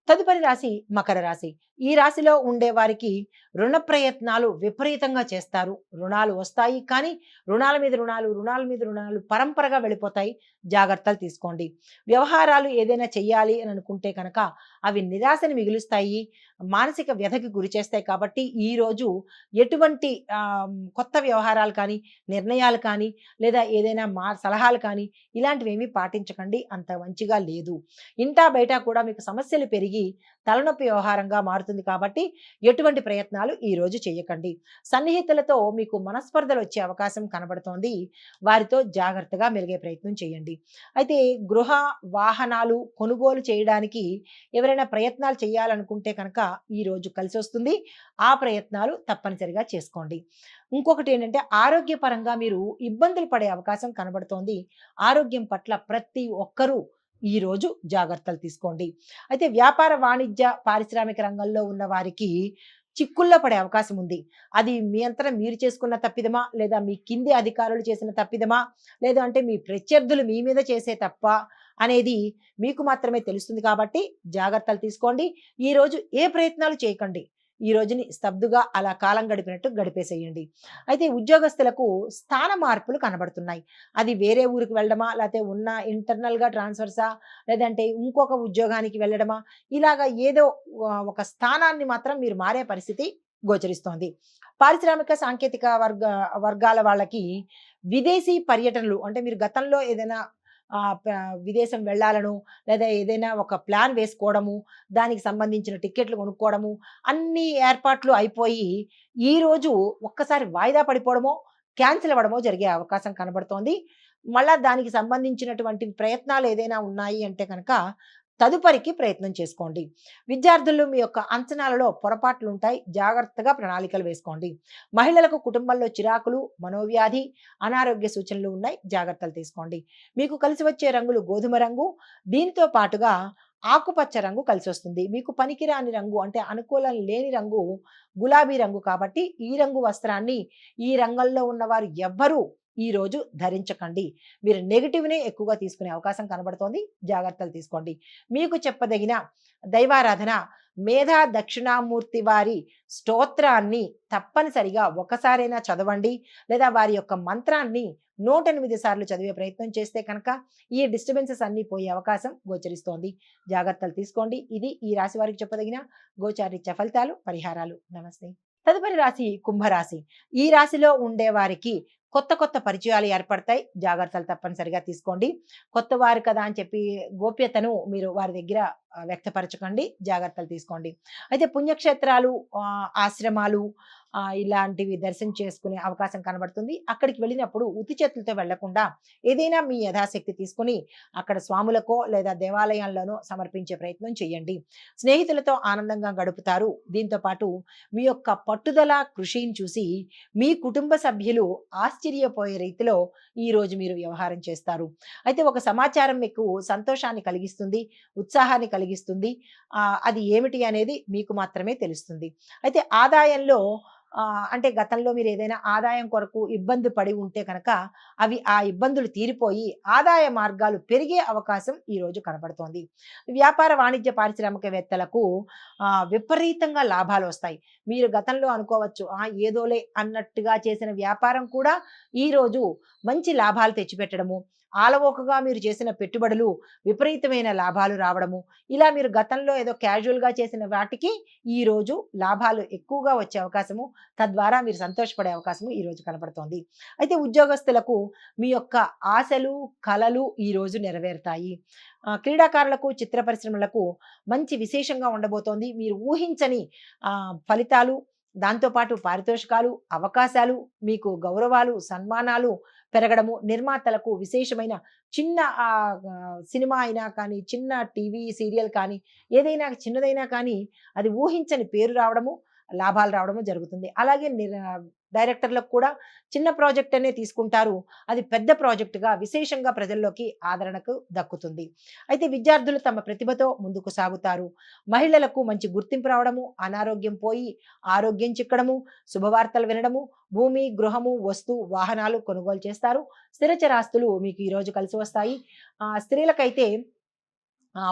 తదుపరి రాశి మకర రాశి. ఈ రాశిలో ఉండే వారికి రుణ ప్రయత్నాలు విపరీతంగా చేస్తారు. రుణాలు వస్తాయి. కానీ రుణాల మీద రుణాలు, రుణాల మీద రుణాలు పరంపరగా వెళ్ళిపోతాయి. జాగ్రత్తలు తీసుకోండి. వ్యవహారాలు ఏదైనా చెయ్యాలి అని అనుకుంటే కనుక అవి నిరాశని మిగులుస్తాయి. మానసిక వ్యధకి గురి చేస్తాయి. కాబట్టి ఈరోజు ఎటువంటి కొత్త వ్యవహారాలు కానీ, నిర్ణయాలు కానీ, లేదా ఏదైనా సలహాలు కానీ ఇలాంటివేమీ పాటించకండి. అంత మంచిగా లేదు. ఇంటా బయట కూడా మీకు సమస్యలు పెరిగి తలనొప్పి వ్యవహారంగా మారుతుంది కాబట్టి ఎటువంటి ప్రయత్నాలు ఈ రోజు చేయకండి. సన్నిహితులతో మీకు మనస్పర్ధలు వచ్చే అవకాశం కనబడుతోంది. వారితో జాగ్రత్తగా మెలిగే ప్రయత్నం చేయండి. అయితే గృహ వాహనాలు కొనుగోలు చేయడానికి ఎవరైనా ప్రయత్నాలు చేయాలనుకుంటే కనుక ఈ రోజు కలిసి వస్తుంది. ఆ ప్రయత్నాలు తప్పనిసరిగా చేసుకోండి. ఇంకొకటి ఏంటంటే ఆరోగ్యపరంగా మీరు ఇబ్బందులు పడే అవకాశం కనబడుతోంది. ఆరోగ్యం పట్ల ప్రతి ఒక్కరూ ఈరోజు జాగ్రత్తలు తీసుకోండి. అయితే వ్యాపార, వాణిజ్య, పారిశ్రామిక రంగంలో ఉన్న వారికి చిక్కుల్లో పడే అవకాశం ఉంది. అది మీ అంతటా మీరు చేసుకున్న తప్పిదమా? లేదా మీ కింది అధికారులు చేసిన తప్పిదమా? లేదు అంటే మీ ప్రత్యర్థులు మీ మీద చేసే తప్పా? అనేది మీకు మాత్రమే తెలుస్తుంది కాబట్టి జాగ్రత్తలు తీసుకోండి. ఈరోజు ఏ ప్రయత్నాలు చేయకండి. ఈ రోజుని స్తబ్దుగా అలా కాలం గడిపినట్టు గడిపేసేయండి. అయితే ఉద్యోగస్తులకు స్థాన మార్పులు కనబడుతున్నాయి. అది వేరే ఊరికి వెళ్ళడమా? లేతే ఉన్న ఇంటర్నల్‌గా ట్రాన్స్‌ఫర్సా? లేదంటే ఇంకొక ఉద్యోగానికి వెళ్ళడమా? ఇలాగ ఏదో ఒక స్థానాన్ని మాత్రం మీరు మారే పరిస్థితి గోచరిస్తోంది. పారిశ్రామిక, సాంకేతిక వర్గాల వాళ్ళకి విదేశీ పర్యటనలు అంటే మీరు గతంలో ఏదైనా ఆహ్, ప విదేశం వెళ్ళాలనో, లేదా ఏదైనా ఒక ప్లాన్ వేసుకోవడము, దానికి సంబంధించిన టికెట్లు కొనుక్కోవడము, అన్ని ఏర్పాట్లు అయిపోయి, ఈరోజు ఒక్కసారి వాయిదా పడిపోవడమో, క్యాన్సిల్ అవ్వడమో జరిగే అవకాశం కనబడుతోంది. మళ్ళా దానికి సంబంధించినటువంటి ప్రయత్నాలు ఏదైనా ఉన్నాయి అంటే కనుక తదుపరికి ప్రయత్నం చేసుకోండి. విద్యార్థులు మీ యొక్క అంచనాలలో పొరపాట్లుంటాయి. జాగ్రత్తగా ప్రణాళికలు వేసుకోండి. మహిళలకు కుటుంబంలో చిరాకులు, మనోవ్యాధి, అనారోగ్య సూచనలు ఉన్నాయి. జాగ్రత్తలు తీసుకోండి. మీకు కలిసి వచ్చే రంగులు గోధుమ రంగు, దీనితో పాటుగా ఆకుపచ్చ రంగు కలిసొస్తుంది. మీకు పనికిరాని రంగు అంటే అనుకూలం లేని రంగు గులాబీ రంగు కాబట్టి ఈ రంగు వస్త్రాన్ని ఈ రంగంలో ఉన్నవారు ఎవ్వరూ ఈరోజు ధరించకండి. మీరు నెగెటివ్‌నే ఎక్కువగా తీసుకునే అవకాశం కనబడుతోంది. జాగ్రత్తలు తీసుకోండి. మీకు చెప్పదగిన దైవారాధన మేధా దక్షిణామూర్తి వారి స్తోత్రాన్ని తప్పనిసరిగా ఒకసారైనా చదవండి. లేదా వారి యొక్క మంత్రాన్ని 108 సార్లు చదివే ప్రయత్నం చేస్తే కనుక ఈ డిస్టర్బెన్సెస్ అన్నీ పోయే అవకాశం గోచరిస్తోంది. జాగ్రత్తలు తీసుకోండి. ఇది ఈ రాశి వారికి చెప్పదగిన గోచారీత్య ఫలితాలు, పరిహారాలు. నమస్తే. తదుపరి రాశి కుంభరాశి. ఈ రాశిలో ఉండే వారికి కొత్త కొత్త పరిచయాలు ఏర్పడతాయి. జాగ్రత్తలు తప్పనిసరిగా తీసుకోండి. కొత్తవారు కదా అని చెప్పి గోప్యతను మీరు వారి దగ్గర వ్యక్తపరచకండి. జాగ్రత్తలు తీసుకోండి. అయితే పుణ్యక్షేత్రాలు, ఆశ్రమాలు ఇలాంటివి దర్శనం చేసుకునే అవకాశం కనబడుతుంది. అక్కడికి వెళ్ళినప్పుడు ఉత్తి చేతులతో వెళ్ళకుండా ఏదైనా మీ యథాశక్తి తీసుకొని అక్కడ స్వాములకో లేదా దేవాలయాల్లోనో సమర్పించే ప్రయత్నం చేయండి. స్నేహితులతో ఆనందంగా గడుపుతారు. దీంతో పాటు మీ యొక్క పట్టుదల, కృషిని చూసి మీ కుటుంబ సభ్యులు ఆశ్చర్యపోయే రీతిలో ఈరోజు మీరు వ్యవహారం చేస్తారు. అయితే ఒక సమాచారం మీకు సంతోషాన్ని కలిగిస్తుంది, ఉత్సాహాన్ని కలిగిస్తుంది. అది ఏమిటి అనేది మీకు మాత్రమే తెలుస్తుంది. అయితే ఆదాయంలో అంటే గతంలో మీరు ఏదైనా ఆదాయం కొరకు ఇబ్బంది పడి ఉంటే కనుక అవి ఆ ఇబ్బందులు తీరిపోయి ఆదాయ మార్గాలు పెరిగే అవకాశం ఈరోజు కనబడుతోంది. వ్యాపార, వాణిజ్య, పారిశ్రామికవేత్తలకు విపరీతంగా లాభాలు వస్తాయి. మీరు గతంలో అనుకోవచ్చు ఏదోలే అన్నట్టుగా చేసిన వ్యాపారం కూడా ఈరోజు మంచి లాభాలు తెచ్చిపెట్టడము, ఆలవోకగా మీరు చేసిన పెట్టుబడులు విపరీతమైన లాభాలు రావడము, ఇలా మీరు గతంలో ఏదో క్యాజువల్‌గా చేసిన వాటికి ఈరోజు లాభాలు ఎక్కువగా వచ్చే అవకాశము, తద్వారా మీరు సంతోషపడే అవకాశము ఈరోజు కనపడుతోంది. అయితే ఉద్యోగస్తులకు మీ యొక్క ఆశలు, కలలు ఈరోజు నెరవేరుతాయి. క్రీడాకారులకు, చిత్ర పరిశ్రమలకు మంచి విశేషంగా ఉండబోతోంది. మీరు ఊహించని ఫలితాలు, దాంతో పాటు పారితోషికాలు, అవకాశాలు, మీకు గౌరవాలు, సన్మానాలు పెరగడము, నిర్మాతలకు విశేషమైన చిన్న సినిమా అయినా కానీ, చిన్న టీవీ సీరియల్ కానీ, ఏదైనా చిన్నదైనా కానీ అది ఊహించని పేరు రావడము, లాభాలు రావడము జరుగుతుంది. అలాగే డైరెక్టర్లకు కూడా చిన్న ప్రాజెక్ట్ అనే తీసుకుంటారు. అది పెద్ద ప్రాజెక్ట్‌గా విశేషంగా ప్రజల్లోకి ఆదరణకు దక్కుతుంది. అయితే విద్యార్థులు తమ ప్రతిభతో ముందుకు సాగుతారు. మహిళలకు మంచి గుర్తింపు రావడము, అనారోగ్యం పోయి ఆరోగ్యం చిక్కడము, శుభవార్తలు వినడము, భూమి, గృహము, వాహనాలు కొనుగోలు చేస్తారు. స్థిర చరాస్తులు మీకు ఈరోజు కలిసి వస్తాయి. స్త్రీలకైతే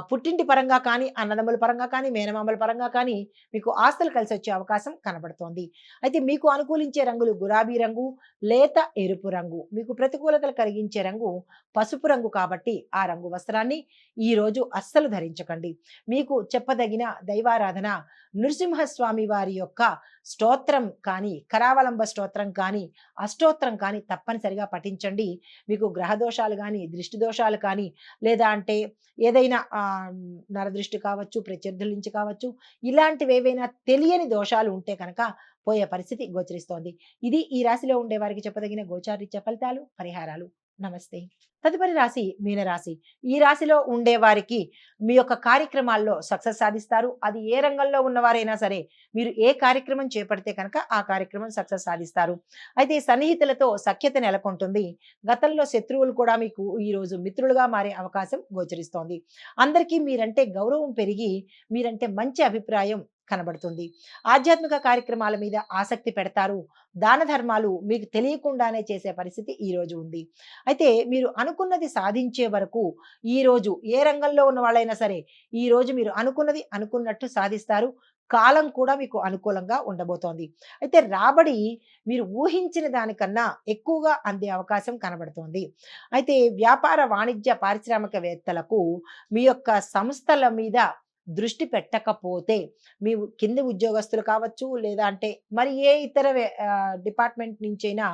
పుట్టింటి పరంగా కానీ, అన్నదమ్ముల పరంగా కానీ, మేనమామల పరంగా కానీ మీకు ఆస్తులు కలిసొచ్చే అవకాశం కనబడుతోంది. అయితే మీకు అనుకూలించే రంగులు గులాబీ రంగు, లేత ఎరుపు రంగు. మీకు ప్రతికూలతలు కలిగించే రంగు పసుపు రంగు కాబట్టి ఆ రంగు వస్త్రాన్ని ఈరోజు అస్సలు ధరించకండి. మీకు చెప్పదగిన దైవారాధన నృసింహస్వామి వారి యొక్క స్తోత్రం కానీ, కరావలంబ స్తోత్రం కానీ, అష్టోత్తరం కానీ తప్పనిసరిగా పఠించండి. మీకు గ్రహ దోషాలు గానీ, దృష్టి దోషాలు కానీ, లేదా అంటే ఏదైనా నరదృష్టి కావచ్చు, ప్రత్యర్థుల నుంచి కావచ్చు, ఇలాంటివేవైనా తెలియని దోషాలు ఉంటే కనుక పోయే పరిస్థితి గోచరిస్తోంది. ఇది ఈ రాశిలో ఉండే వారికి చెప్పదగిన గోచారరీత్యా ఫలితాలు, పరిహారాలు. నమస్తే. తదుపరి రాశి మీనరాశి. ఈ రాశిలో ఉండే వారికి మీ యొక్క కార్యక్రమాల్లో సక్సెస్ సాధిస్తారు. అది ఏ రంగంలో ఉన్నవారైనా సరే, మీరు ఏ కార్యక్రమం చేపడితే కనుక ఆ కార్యక్రమం సక్సెస్ సాధిస్తారు. అయితే సన్నిహితులతో సఖ్యత నెలకొంటుంది. గతంలో శత్రువులు కూడా మీకు ఈరోజు మిత్రులుగా మారే అవకాశం గోచరిస్తోంది. అందరికీ మీరంటే గౌరవం పెరిగి, మీరంటే మంచి అభిప్రాయం కనబడుతుంది. ఆధ్యాత్మిక కార్యక్రమాల మీద ఆసక్తి పెడతారు. దాన ధర్మాలు మీకు తెలియకుండానే చేసే పరిస్థితి ఈరోజు ఉంది. అయితే మీరు అనుకున్నది సాధించే వరకు ఈరోజు ఏ రంగంలో ఉన్న వాళ్ళైనా సరే, ఈరోజు మీరు అనుకున్నది అనుకున్నట్టు సాధిస్తారు. కాలం కూడా మీకు అనుకూలంగా ఉండబోతోంది. అయితే రాబడి మీరు ఊహించిన దానికన్నా ఎక్కువగా అందే అవకాశం కనబడుతోంది. అయితే వ్యాపార, వాణిజ్య, పారిశ్రామికవేత్తలకు మీ యొక్క సంస్థల మీద దృష్టి పెట్టకపోతే, మీ కింది ఉద్యోగస్తులు కావచ్చు, లేదా అంటే మరి ఏ ఇతర డిపార్ట్‌మెంట్ నుంచైనా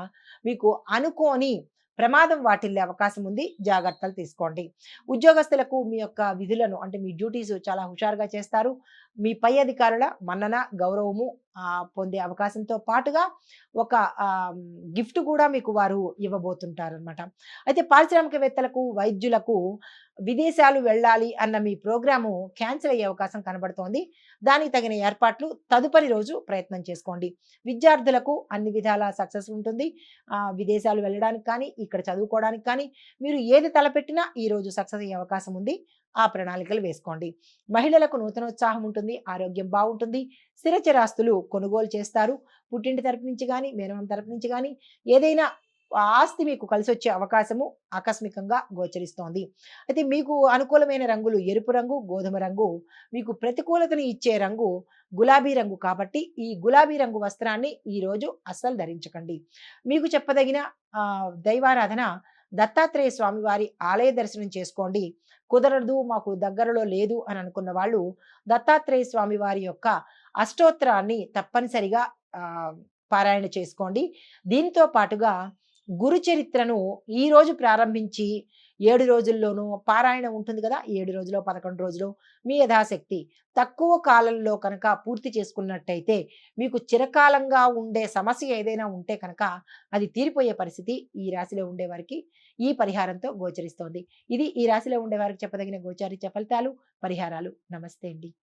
మీకు అనుకోని ప్రమాదం వాటిల్లే అవకాశం ఉంది. జాగ్రత్తలు తీసుకోండి. ఉద్యోగస్తులకు మీ యొక్క విధులను అంటే మీ డ్యూటీస్ చాలా హుషారుగా చేస్తారు. మీ పై అధికారుల మన్నన, గౌరవము పొందే అవకాశంతో పాటుగా ఒక గిఫ్ట్ కూడా మీకు వారు ఇవ్వబోతుంటారనమాట. అయితే పారిశ్రామికవేత్తలకు, వైద్యులకు విదేశాలు వెళ్ళాలి అన్న మీ ప్రోగ్రాము క్యాన్సిల్ అయ్యే అవకాశం కనబడుతోంది. దానికి తగిన ఏర్పాట్లు తదుపరి రోజు ప్రయత్నం చేసుకోండి. విద్యార్థులకు అన్ని విధాలా సక్సెస్ ఉంటుంది. విదేశాలు వెళ్ళడానికి కానీ, ఇక్కడ చదువుకోవడానికి కానీ, మీరు ఏది తలపెట్టినా ఈరోజు సక్సెస్ అయ్యే అవకాశం ఉంది. ఆ ప్రణాళికలు వేసుకోండి. మహిళలకు నూతనోత్సాహం ఉంటుంది. ఆరోగ్యం బాగుంటుంది. స్థిరచరాస్తులు కొనుగోలు చేస్తారు. పుట్టింటి తరపు నుంచి గానీ, మేనమామ తరపు నుంచి గానీ ఏదైనా ఆస్తి మీకు కలిసొచ్చే అవకాశము ఆకస్మికంగా గోచరిస్తోంది. అయితే మీకు అనుకూలమైన రంగులు ఎరుపు రంగు, గోధుమ రంగు. మీకు ప్రతికూలతను ఇచ్చే రంగు గులాబీ రంగు కాబట్టి, ఈ గులాబీ రంగు వస్త్రాన్ని ఈరోజు అస్సలు ధరించకండి. మీకు చెప్పదగిన దైవారాధన దత్తాత్రేయ స్వామి వారి ఆలయ దర్శనం చేసుకోండి. కుదరదు, మాకు దగ్గరలో లేదు అని అనుకున్న వాళ్ళు దత్తాత్రేయ స్వామి వారి యొక్క అష్టోత్తరాన్ని తప్పనిసరిగా పారాయణ చేసుకోండి. దీనితో పాటుగా గురు చరిత్రను ఈరోజు ప్రారంభించి 7 రోజుల్లోనూ పారాయణ ఉంటుంది కదా! 7 రోజులో, 11 రోజులో మీ యథాశక్తి తక్కువ కాలంలో కనుక పూర్తి చేసుకున్నట్టయితే మీకు చిరకాలంగా ఉండే సమస్య ఏదైనా ఉంటే కనుక అది తీరిపోయే పరిస్థితి ఈ రాశిలో ఉండేవారికి ఈ పరిహారంతో గోచరిస్తోంది. ఇది ఈ రాశిలో ఉండేవారికి చెప్పదగిన గోచారిత్య ఫలితాలు, పరిహారాలు. నమస్తే అండి.